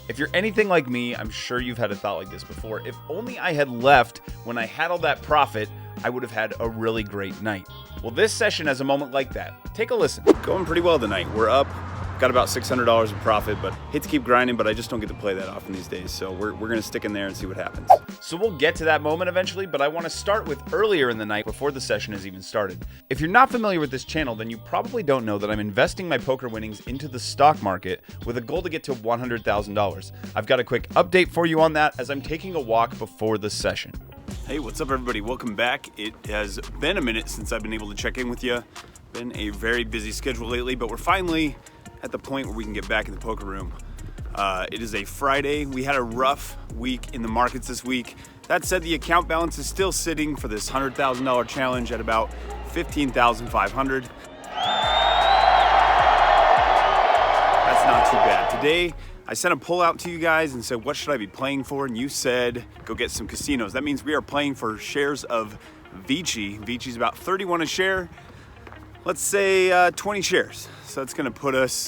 If you're anything like me, I'm sure you've had a thought like this before. If only I had left when I had all that profit, I would have had a really great night. Well, this session has a moment like that. Take a listen. Going pretty well tonight. We're up. Got about $600 in profit, but hate to keep grinding, but I just don't get to play that often these days. So we're going to stick in there and see what happens. So we'll get to that moment eventually, but I want to start with earlier in the night before the session has even started. If you're not familiar with this channel, then you probably don't know that I'm investing my poker winnings into the stock market with a goal to get to $100,000. I've got a quick update for you on that as I'm taking a walk before the session. Hey, what's up everybody? Welcome back. It has been a minute since I've been able to check in with you. Been a very busy schedule lately, but we're finally at the point where we can get back in the poker room. It is a Friday. We had a rough week in the markets this week. That said, the account balance is still sitting for this $100,000 challenge at about $15,500. That's not too bad. Today, I sent a poll out to you guys and said, what should I be playing for? And you said, go get some casinos. That means we are playing for shares of Vici. Vici's about 31 a share. Let's say 20 shares. So that's gonna put us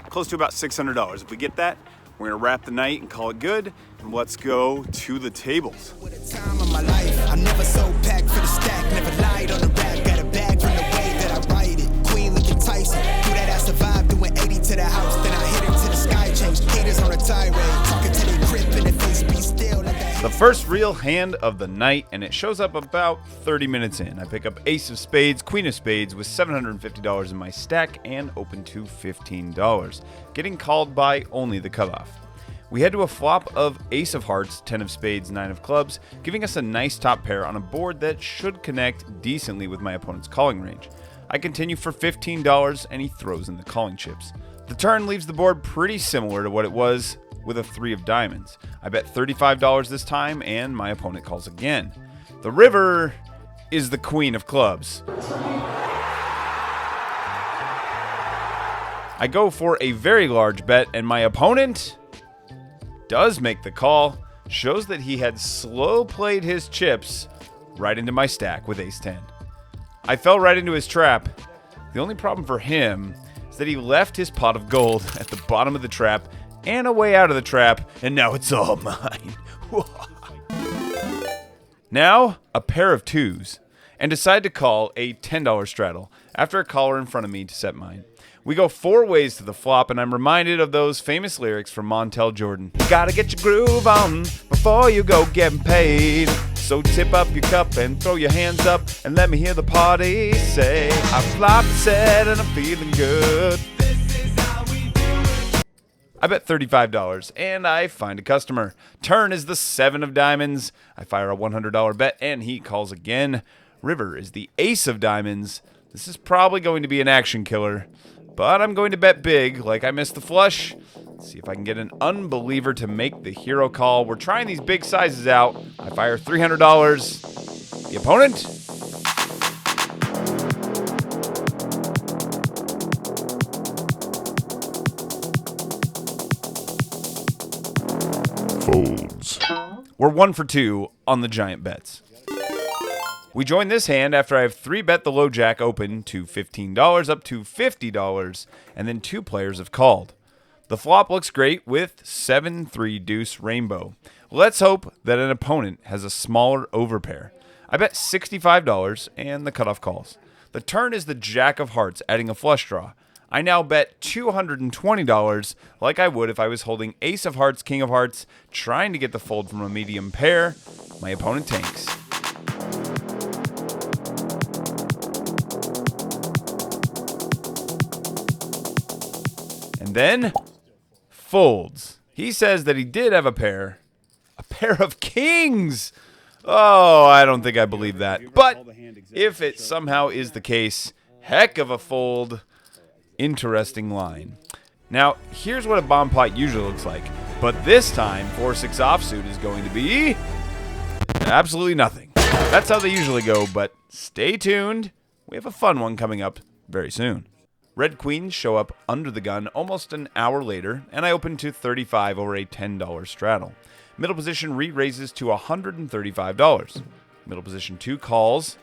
close to about $600. If we get that, we're gonna wrap the night and call it good. And let's go to the tables. I'm never so packed for the stack, never lied on the rap, got a bag from the way that I write it. Queen looking Tyson, do that ass survive, doing 80 to the house, then I hit it to the sky, change haters on a tirade, talking to the grip and the face be still. The first real hand of the night, and it shows up about 30 minutes in. I pick up ace of spades, queen of spades with $750 in my stack and open to $15, getting called by only the cutoff. We head to a flop of ace of hearts, 10 of spades, 9 of clubs, giving us a nice top pair on a board that should connect decently with my opponent's calling range. I continue for $15 and he throws in the calling chips. The turn leaves the board pretty similar to what it was with a 3 of diamonds. I bet $35 this time and my opponent calls again. The river is the queen of clubs. I go for a very large bet and my opponent does make the call. Shows that he had slow played his chips right into my stack with ace 10. I fell right into his trap. The only problem for him is that he left his pot of gold at the bottom of the trap and a way out of the trap, and now it's all mine. Now, a pair of twos, and decide to call a $10 straddle after a caller in front of me to set mine. We go 4 ways to the flop, and I'm reminded of those famous lyrics from Montel Jordan. Gotta get your groove on before you go getting paid. So tip up your cup and throw your hands up and let me hear the party say, I flopped set and I'm feeling good. I bet $35 and I find a customer. Turn is the 7 of diamonds. I fire a $100 bet and he calls again. River is the ace of diamonds. This is probably going to be an action killer, but I'm going to bet big like I missed the flush. Let's see if I can get an unbeliever to make the hero call. We're trying these big sizes out. I fire $300. The opponent? Folds. We're 1 for 2 on the giant bets. We join this hand after I have 3 bet the low jack open to $15 up to $50, and then 2 players have called. The flop looks great with 7-3 deuce rainbow. Let's hope that an opponent has a smaller overpair. I bet $65 and the cutoff calls. The turn is the jack of hearts adding a flush draw. I now bet $220 like I would if I was holding ace of hearts, king of hearts, trying to get the fold from a medium pair. My opponent tanks. And then folds. He says that he did have a pair of kings. Oh, I don't think I believe that. But if it somehow is the case, heck of a fold. Interesting line. Now, here's what a bomb pot usually looks like. But this time, 4-6 offsuit is going to be absolutely nothing. That's how they usually go, but stay tuned. We have a fun one coming up very soon. Red queens show up under the gun almost an hour later, and I open to $35 over a $10 straddle. Middle position re-raises to $135. Middle position 2 calls.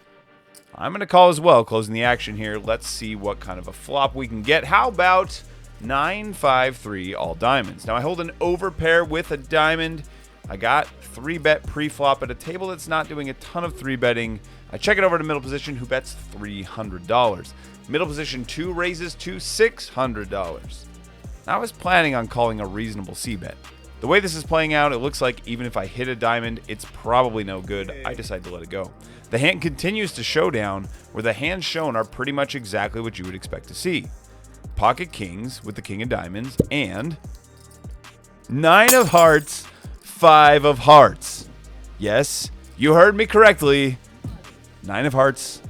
I'm going to call as well, closing the action here. Let's see what kind of a flop we can get. How about 9-5-3 all diamonds. Now I hold an overpair with a diamond. I got 3-bet pre-flop at a table that's not doing a ton of 3-betting. I check it over to middle position, who bets $300. Middle position 2 raises to $600. Now I was planning on calling a reasonable c-bet. The way this is playing out, it looks like even if I hit a diamond, it's probably no good. I decide to let it go. The hand continues to showdown, where the hands shown are pretty much exactly what you would expect to see. Pocket kings with the king of diamonds and 9 of hearts, 5 of hearts. Yes, you heard me correctly. 9 of hearts,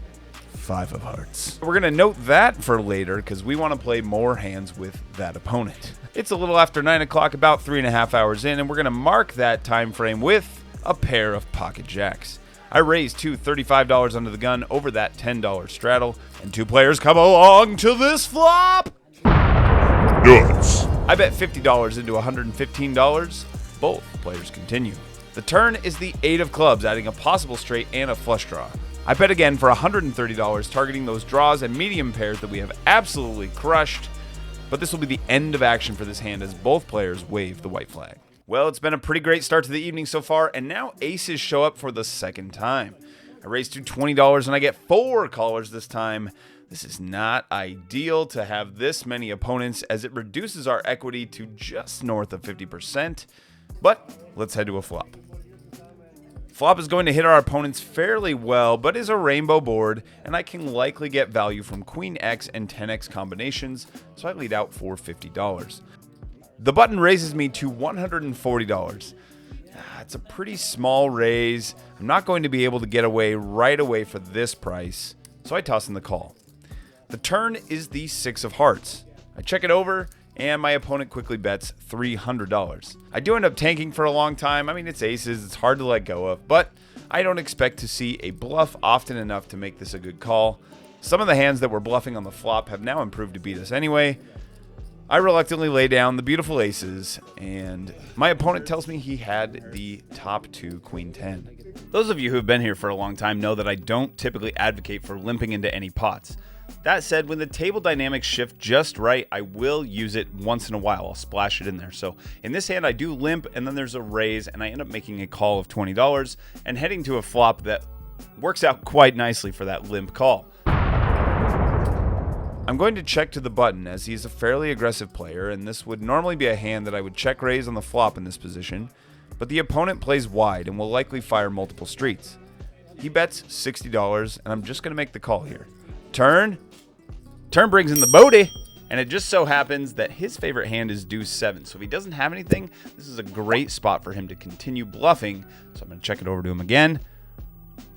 5 of hearts. We're going to note that for later because we want to play more hands with that opponent. It's a little after 9 o'clock, about 3.5 hours in, and we're going to mark that time frame with a pair of pocket jacks. I raised two $35 under the gun over that $10 straddle, and 2 players come along to this flop. Nuts. I bet $50 into $115. Both players continue. The turn is the 8 of clubs, adding a possible straight and a flush draw. I bet again for $130, targeting those draws and medium pairs that we have absolutely crushed. But this will be the end of action for this hand as both players wave the white flag. Well, it's been a pretty great start to the evening so far, and now aces show up for the second time. I raised to $20 and I get 4 callers this time. This is not ideal to have this many opponents as it reduces our equity to just north of 50%. But let's head to a flop. Flop is going to hit our opponents fairly well, but is a rainbow board, and I can likely get value from Queen X and 10X combinations, so I lead out for $50. The button raises me to $140. It's a pretty small raise. I'm not going to be able to get away right away for this price, so I toss in the call. The turn is the 6 of hearts. I check it over, and my opponent quickly bets $300. I do end up tanking for a long time. I mean, it's aces, it's hard to let go of, but I don't expect to see a bluff often enough to make this a good call. Some of the hands that were bluffing on the flop have now improved to beat us anyway. I reluctantly lay down the beautiful aces, and my opponent tells me he had the top 2 queen 10. Those of you who have been here for a long time know that I don't typically advocate for limping into any pots. That said, when the table dynamics shift just right, I will use it once in a while. I'll splash it in there. So in this hand, I do limp, and then there's a raise, and I end up making a call of $20 and heading to a flop that works out quite nicely for that limp call. I'm going to check to the button as he's a fairly aggressive player, and this would normally be a hand that I would check raise on the flop in this position, but the opponent plays wide and will likely fire multiple streets. He bets $60, and I'm just going to make the call here. Turn brings in the booty, and it just so happens that his favorite hand is deuce 7. So if he doesn't have anything, this is a great spot for him to continue bluffing. So I'm going to check it over to him again.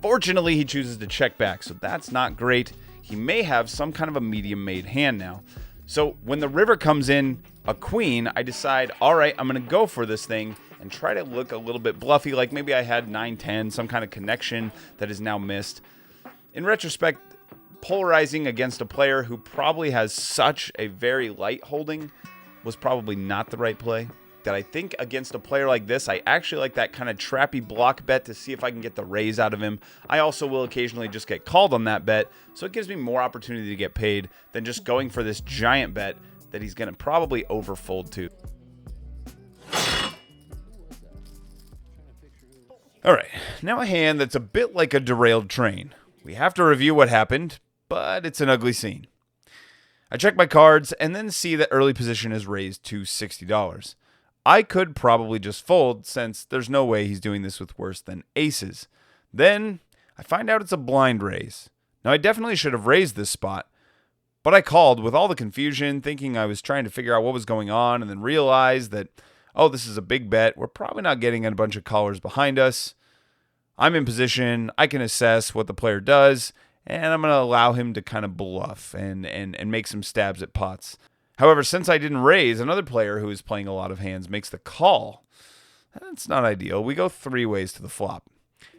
Fortunately, he chooses to check back, so that's not great. He may have some kind of a medium-made hand now. So when the river comes in a queen, I decide, all right, I'm going to go for this thing and try to look a little bit bluffy, like maybe I had 9-10, some kind of connection that is now missed. In retrospect, polarizing against a player who probably has such a very light holding was probably not the right play. That I think against a player like this, I actually like that kind of trappy block bet to see if I can get the raise out of him. I also will occasionally just get called on that bet, so it gives me more opportunity to get paid than just going for this giant bet that he's going to probably overfold to. All right, now a hand that's a bit like a derailed train. We have to review what happened, but it's an ugly scene. I check my cards and then see that early position is raised to $60. I could probably just fold since there's no way he's doing this with worse than aces. Then I find out it's a blind raise. Now I definitely should have raised this spot, but I called with all the confusion thinking I was trying to figure out what was going on and then realized that, oh, this is a big bet. We're probably not getting a bunch of callers behind us. I'm in position. I can assess what the player does, and I'm going to allow him to kind of bluff and make some stabs at pots. However, since I didn't raise, another player who is playing a lot of hands makes the call. That's not ideal. We go 3 ways to the flop.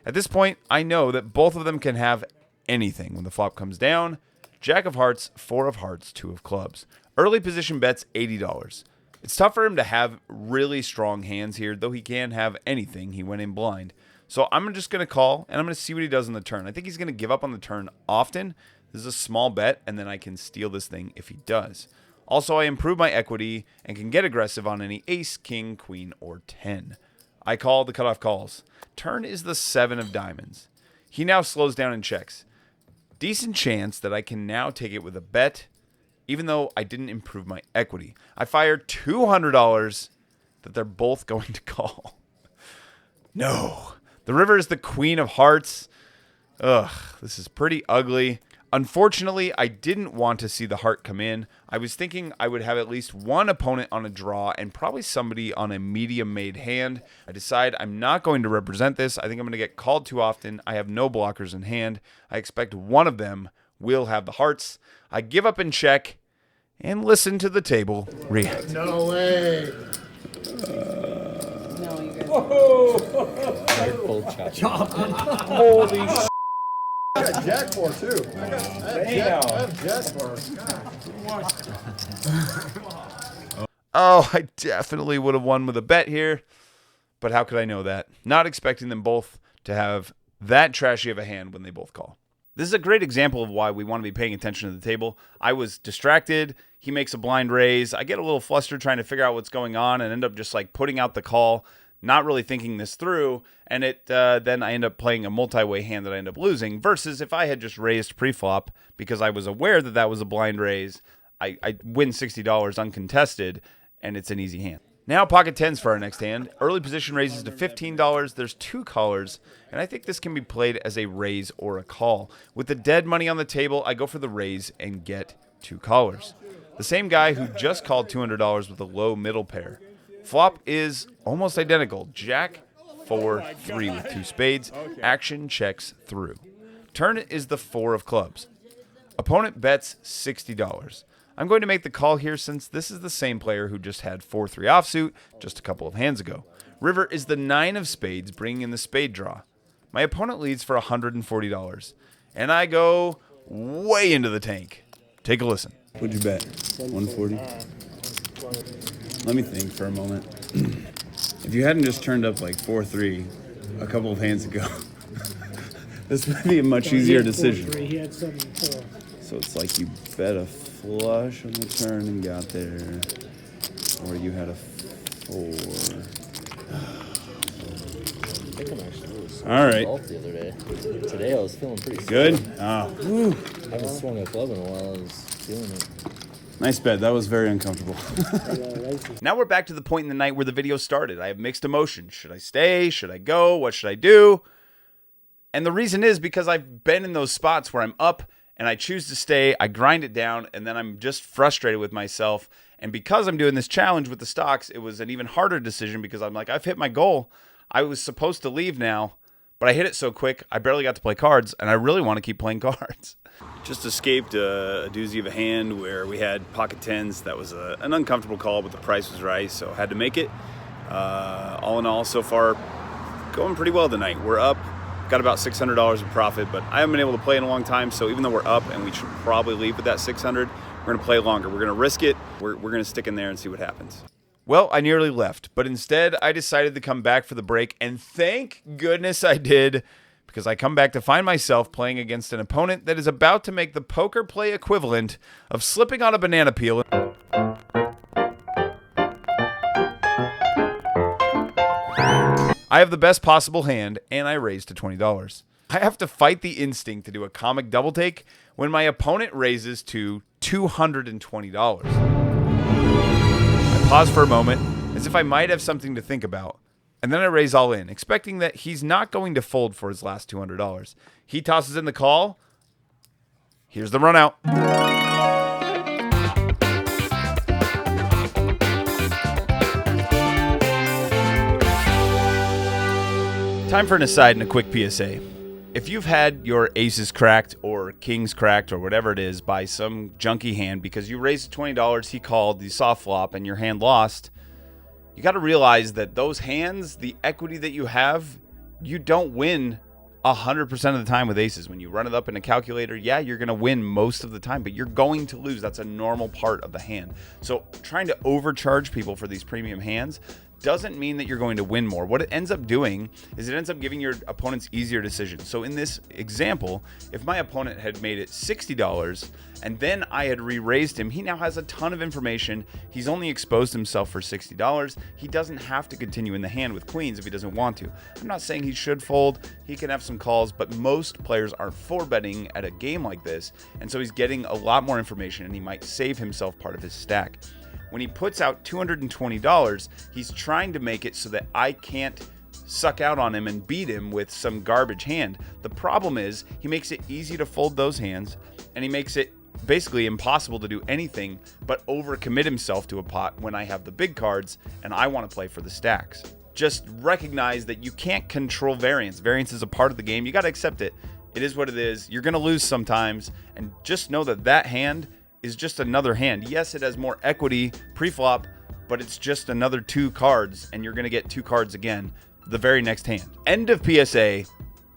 At this point, I know that both of them can have anything when the flop comes down. Jack of hearts, 4 of hearts, 2 of clubs. Early position bets $80. It's tough for him to have really strong hands here, though he can have anything. He went in blind. So I'm just going to call, and I'm going to see what he does on the turn. I think he's going to give up on the turn often. This is a small bet, and then I can steal this thing if he does. Also, I improve my equity and can get aggressive on any ace, king, queen, or 10. I call, the cutoff calls. Turn is the 7 of diamonds. He now slows down and checks. Decent chance that I can now take it with a bet, even though I didn't improve my equity. I fire $200 that they're both going to call. No. The river is the queen of hearts. Ugh, this is pretty ugly. Unfortunately, I didn't want to see the heart come in. I was thinking I would have at least one opponent on a draw and probably somebody on a medium-made hand. I decide I'm not going to represent this. I think I'm going to get called too often. I have no blockers in hand. I expect one of them will have the hearts. I give up and check and listen to the table react. No way. No, you guys. Holy sh**. I got Jack 4 too. I have Jack 4. Oh, I definitely would have won with a bet here. But how could I know that? Not expecting them both to have that trashy of a hand when they both call. This is a great example of why we want to be paying attention to the table. I was distracted. He makes a blind raise. I get a little flustered trying to figure out what's going on and end up just like putting out the call, not really thinking this through. And then I end up playing a multi-way hand that I end up losing. Versus if I had just raised pre-flop because I was aware that that was a blind raise, I win $60 uncontested, and it's an easy hand. Now pocket tens for our next hand. Early position raises to $15. There's 2 callers, and I think this can be played as a raise or a call. With the dead money on the table, I go for the raise and get 2 callers. The same guy who just called $200 with a low middle pair. Flop is almost identical. Jack, 4, 3 with 2 spades. Action checks through. Turn is the 4 of clubs. Opponent bets $60. I'm going to make the call here since this is the same player who just had 4-3 offsuit just a couple of hands ago. River is the 9 of spades, bringing in the spade draw. My opponent leads for $140, and I go way into the tank. Take a listen. What'd you bet? 140? Let me think for a moment. If you hadn't just turned up like 4-3 a couple of hands ago, this would be a much easier decision. He had 7-4. So it's like you bet a flush on the turn and got there, or you had a 4. I think I'm actually really swung All right. golf the other day. Today I was feeling pretty Good? sick. Oh, I haven't swung a club in a while. I was feeling it. nice bet. That was very uncomfortable. Now we're back to the point in the night where the video started. I have mixed emotions. Should I stay? Should I go? What should I do? And the reason is because I've been in those spots where I'm up and I choose to stay, I grind it down, and then I'm just frustrated with myself. And because I'm doing this challenge with the stocks, it was an even harder decision because I'm like, I've hit my goal. I was supposed to leave now, but I hit it so quick, I barely got to play cards, and I really want to keep playing cards. Just escaped a doozy of a hand where we had pocket tens. That was an uncomfortable call, but the price was right, so had to make it. All in all, so far, going pretty well tonight. We're up. Got about $600 in profit, but I haven't been able to play in a long time, so even though we're up and we should probably leave with that 600, we're going to play longer. We're going to risk it. We're going to stick in there and see what happens. Well, I nearly left, but instead I decided to come back for the break, and thank goodness I did, because I come back to find myself playing against an opponent that is about to make the poker play equivalent of slipping on a banana peel. I have the best possible hand, and I raise to $20. I have to fight the instinct to do a comic double take when my opponent raises to $220. I pause for a moment, as if I might have something to think about, and then I raise all in, expecting that he's not going to fold for his last $200. He tosses in the call. Here's the run out. Time for an aside and a quick PSA. If you've had your aces cracked or kings cracked or whatever it is by some junky hand because you raised $20, he called, you saw flop, and your hand lost, you got to realize that those hands, the equity that you have, you don't win 100% of the time with aces. When you run it up in a calculator, yeah, you're going to win most of the time, but you're going to lose. That's a normal part of the hand. So trying to overcharge people for these premium hands doesn't mean that you're going to win more. What it ends up doing is it ends up giving your opponents easier decisions. So in this example, if my opponent had made it $60 and then I had re-raised him, he now has a ton of information. He's only exposed himself for $60. He doesn't have to continue in the hand with queens if he doesn't want to. I'm not saying he should fold. He can have some calls, but most players aren't for betting at a game like this. And so he's getting a lot more information and he might save himself part of his stack. When he puts out $220, he's trying to make it so that I can't suck out on him and beat him with some garbage hand. The problem is he makes it easy to fold those hands, and he makes it basically impossible to do anything but overcommit himself to a pot when I have the big cards and I want to play for the stacks. Just recognize that you can't control variance. Variance is a part of the game. You got to accept it. It is what it is. You're going to lose sometimes, and just know that that hand is just another hand. Yes, it has more equity pre-flop, but it's just another 2 cards, and you're going to get 2 cards again the very next hand. End of PSA.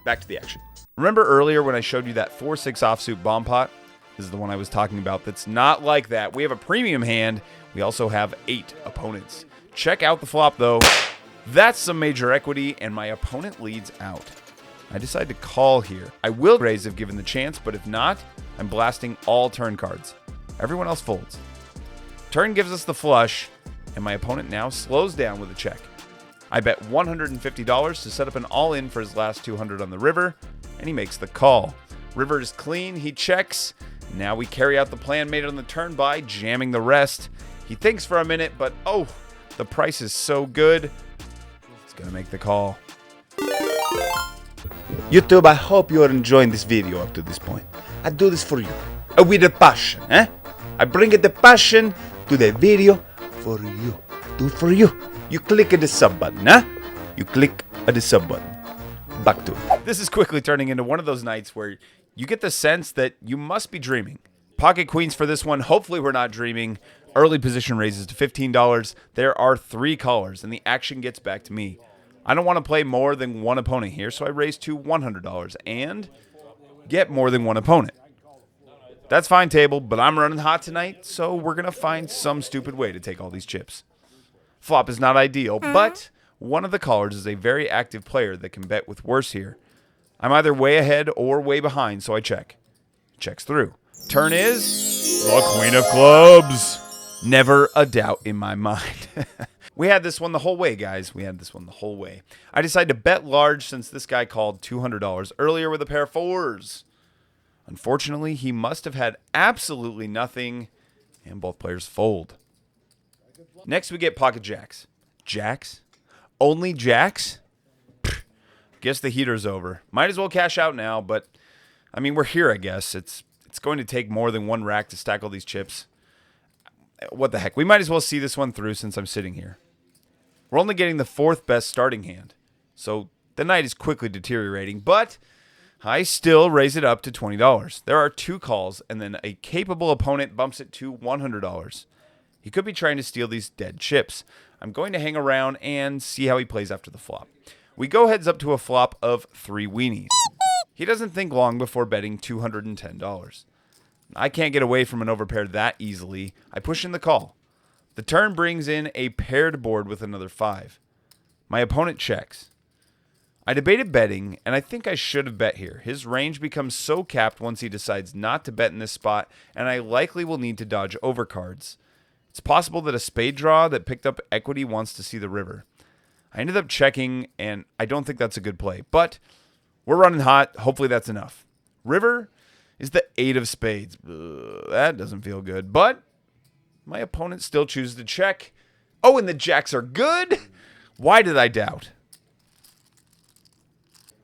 Back to the action. Remember earlier when I showed you that 4-6 offsuit bomb pot? This is the one I was talking about that's not like that. We have a premium hand. We also have 8 opponents. Check out the flop, though. That's some major equity, and my opponent leads out. I decide to call here. I will raise if given the chance, but if not, I'm blasting all turn cards. Everyone else folds. Turn gives us the flush, and my opponent now slows down with a check. I bet $150 to set up an all-in for his last 200 on the river, and he makes the call. River is clean, he checks. Now we carry out the plan made on the turn by jamming the rest. He thinks for a minute, but oh, the price is so good. He's gonna make the call. YouTube, I hope you are enjoying this video up to this point. I do this for you, with a passion, eh? I bring the passion to the video for you. Do it for you. You click the sub button, huh? You click the sub button. Back to it. This is quickly turning into one of those nights where you get the sense that you must be dreaming. Pocket queens for this one. Hopefully we're not dreaming. Early position raises to $15. There are 3 callers, and the action gets back to me. I don't want to play more than one opponent here, so I raise to $100 and get more than one opponent. That's fine, table, but I'm running hot tonight, so we're going to find some stupid way to take all these chips. Flop is not ideal, but one of the callers is a very active player that can bet with worse here. I'm either way ahead or way behind, so I check. Checks through. Turn is the Queen of Clubs. Never a doubt in my mind. We had this one the whole way, guys. We had this one the whole way. I decided to bet large since this guy called $200 earlier with a pair of 4s. Unfortunately, he must have had absolutely nothing, and both players fold. Next, we get pocket jacks. Jacks? Only jacks? Pfft, guess the heater's over. Might as well cash out now, but, I mean, we're here, I guess. It's going to take more than one rack to stack all these chips. What the heck? We might as well see this one through since I'm sitting here. We're only getting the 4th best starting hand, so the night is quickly deteriorating, but I still raise it up to $20. There are 2 calls, and then a capable opponent bumps it to $100. He could be trying to steal these dead chips. I'm going to hang around and see how he plays after the flop. We go heads up to a flop of 3 weenies. He doesn't think long before betting $210. I can't get away from an overpair that easily. I push in the call. The turn brings in a paired board with another 5. My opponent checks. I debated betting, and I think I should have bet here. His range becomes so capped once he decides not to bet in this spot, and I likely will need to dodge overcards. It's possible that a spade draw that picked up equity wants to see the river. I ended up checking, and I don't think that's a good play, but we're running hot. Hopefully that's enough. River is the 8 of spades. That doesn't feel good, but my opponent still chooses to check. Oh, and the jacks are good? Why did I doubt?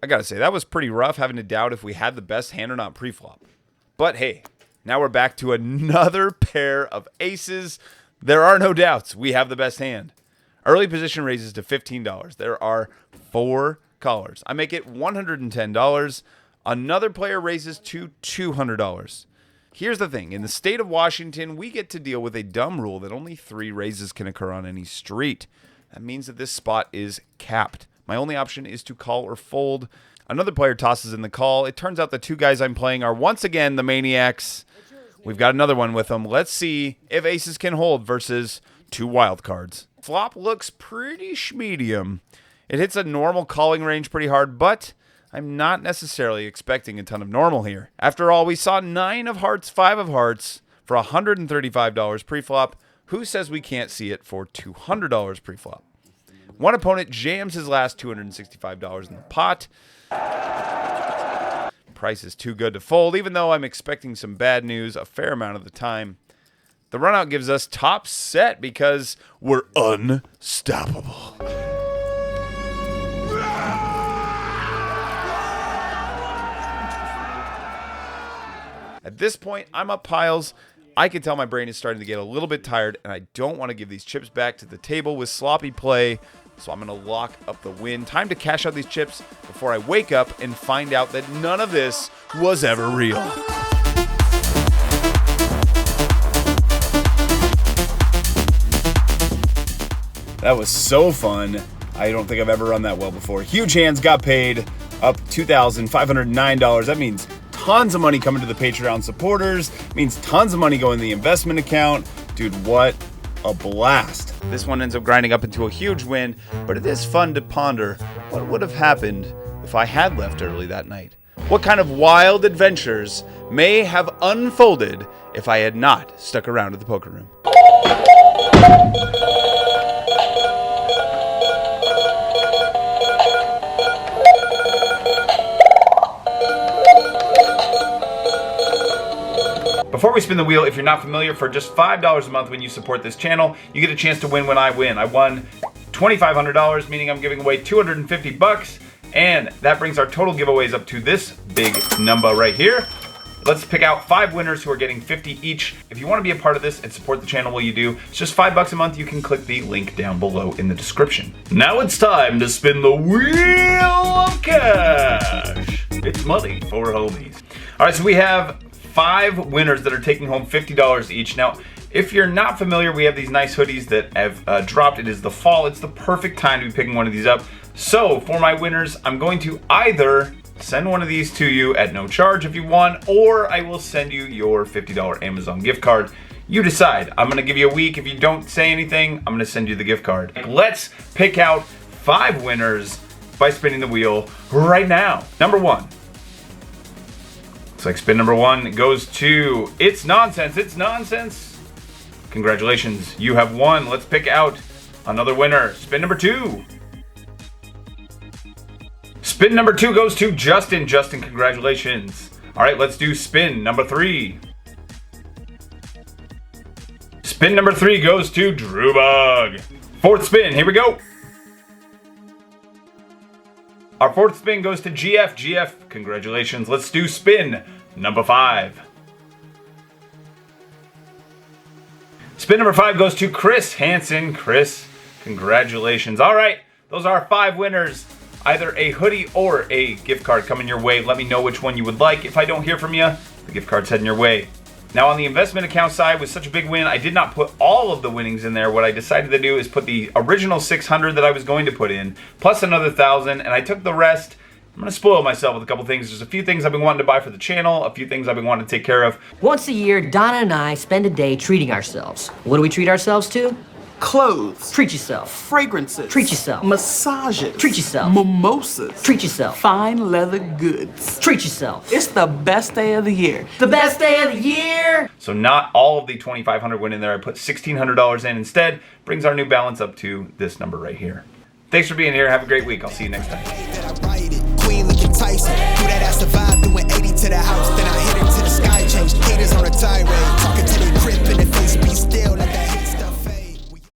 I gotta say, that was pretty rough having to doubt if we had the best hand or not pre-flop. But hey, now we're back to another pair of aces. There are no doubts. We have the best hand. Early position raises to $15. There are 4 callers. I make it $110. Another player raises to $200. Here's the thing. In the state of Washington, we get to deal with a dumb rule that only 3 raises can occur on any street. That means that this spot is capped. My only option is to call or fold. Another player tosses in the call. It turns out the 2 guys I'm playing are once again the maniacs. We've got another one with them. Let's see if aces can hold versus 2 wild cards. flop looks pretty schmedium. It hits a normal calling range pretty hard, but I'm not necessarily expecting a ton of normal here. After all, we saw 9 of hearts, 5 of hearts for $135 pre-flop. Who says we can't see it for $200 pre-flop? One opponent jams his last $265 in the pot. Price is too good to fold, even though I'm expecting some bad news a fair amount of the time. The runout gives us top set because we're unstoppable. At this point, I'm up piles. I can tell my brain is starting to get a little bit tired, and I don't want to give these chips back to the table with sloppy play, so I'm going to lock up the win. Time to cash out these chips before I wake up and find out that none of this was ever real. That was so fun. I don't think I've ever run that well before. Huge hands got paid, up $2,509. That means tons of money coming to the Patreon supporters. It means tons of money going to the investment account. Dude, what a blast. This one ends up grinding up into a huge win, but it is fun to ponder what would have happened if I had left early that night. What kind of wild adventures may have unfolded if I had not stuck around at the poker room. Before we spin the wheel, if you're not familiar, for just $5 a month when you support this channel, you get a chance to win when I win. I won $2,500, meaning I'm giving away $250, and that brings our total giveaways up to this big number right here. Let's pick out 5 winners who are getting $50 each. If you want to be a part of this and support the channel while you do, it's just $5 a month. You can click the link down below in the description. Now it's time to spin the wheel of cash. It's money for homies. All right, so we have 5 winners that are taking home $50 each. Now, if you're not familiar, we have these nice hoodies that have dropped. It is the fall. It's the perfect time to be picking one of these up. So for my winners, I'm going to either send one of these to you at no charge if you want, or I will send you your $50 Amazon gift card. You decide. I'm gonna give you a week. If you don't say anything, I'm gonna send you the gift card. Let's pick out 5 winners by spinning the wheel right now. Number 1. Looks like spin number 1 goes to It's Nonsense. It's Nonsense. Congratulations, you have won. Let's pick out another winner. Spin number 2. Spin number 2 goes to Justin. Justin, congratulations. All right, let's do spin number 3. Spin number 3 goes to Drewbug. 4th spin, here we go. Our 4th spin goes to GF. GF, congratulations. Let's do spin number 5. Spin number 5 goes to Chris Hansen. Chris, congratulations. All right, those are our 5 winners. Either a hoodie or a gift card coming your way. Let me know which one you would like. If I don't hear from you, the gift card's heading your way. Now on the investment account side, with such a big win, I did not put all of the winnings in there. What I decided to do is put the original 600 that I was going to put in, plus another 1,000, and I took the rest. I'm gonna spoil myself with a couple things. There's a few things I've been wanting to buy for the channel, a few things I've been wanting to take care of. Once a year, Donna and I spend a day treating ourselves. What do we treat ourselves to? Clothes. Treat yourself. Fragrances. Treat yourself. Massages. Treat yourself. Mimosas. Treat yourself. Fine leather goods. Treat yourself. It's the best day of the year. The best day of the year! So not all of the $2,500 went in there. I put $1,600 in instead. Brings our new balance up to this number right here. Thanks for being here. Have a great week. I'll see you next time. Queen looking Tyson. Do that ass survive doing 80 to the house. Then I hit her to the sky change. Haters on a tirade. Talking to the grip in the face. Be still. Let that